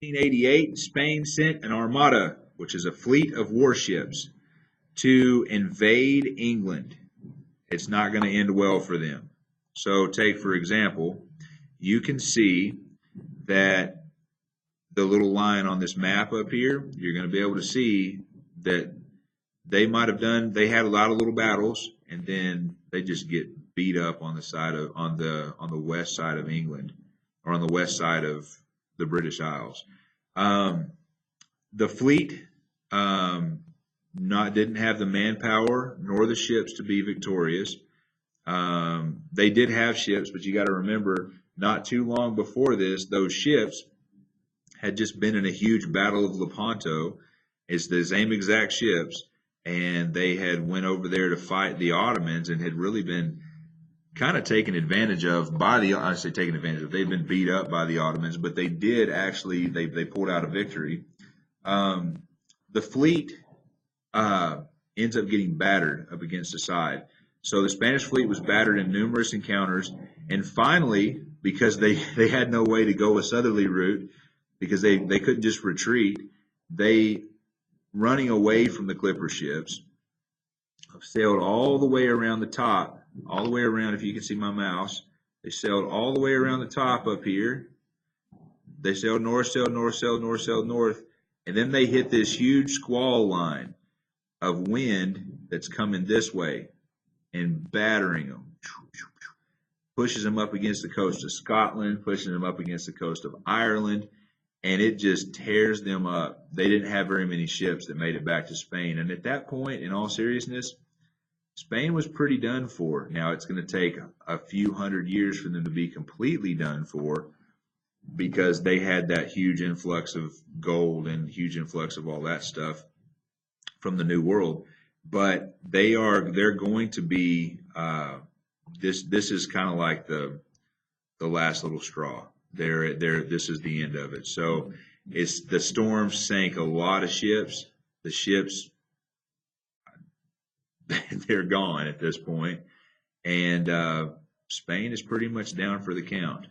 1588, Spain sent an armada, which is a fleet of warships, to invade England. It's not going to end well for them. So, take for example, you can see that the little line on this map up here, you're going to be able to see that they had a lot of little battles, and then they just get beat up on the side of on the west side of England, or on the west side of the British Isles. Um, the fleet not didn't have the manpower nor the ships to be victorious. They did have ships, but you got to remember, not too long before this, those ships had just been in a huge battle of Lepanto. It's the same exact ships, and they had went over there to fight the Ottomans and had really been kind of taken advantage of by the, I say taken advantage of, they've been beat up by the Ottomans, but they did actually, they pulled out a victory. The fleet ends up getting battered up against the side. So the Spanish fleet was battered in numerous encounters, and finally, because they had no way to go a southerly route, because they couldn't just retreat, they, running away from the clipper ships, sailed all the way around the top, all the way around, if you can see my mouse, they sailed all the way around the top up here. They sailed north, sailed north, sailed north, sailed north, and then they hit this huge squall line of wind that's coming this way and battering them. Pushes them up against the coast of Scotland, pushing them up against the coast of Ireland, and it just tears them up. They didn't have very many ships that made it back to Spain. And at that point, in all seriousness, Spain was pretty done for. Now, it's going to take a few hundred years for them to be completely done for, because they had that huge influx of gold and huge influx of all that stuff from the New World. But they're going to be, this is kind of like the last little straw. This is the end of it. So the storm sank a lot of ships. The ships, they're gone at this point, and Spain is pretty much down for the count.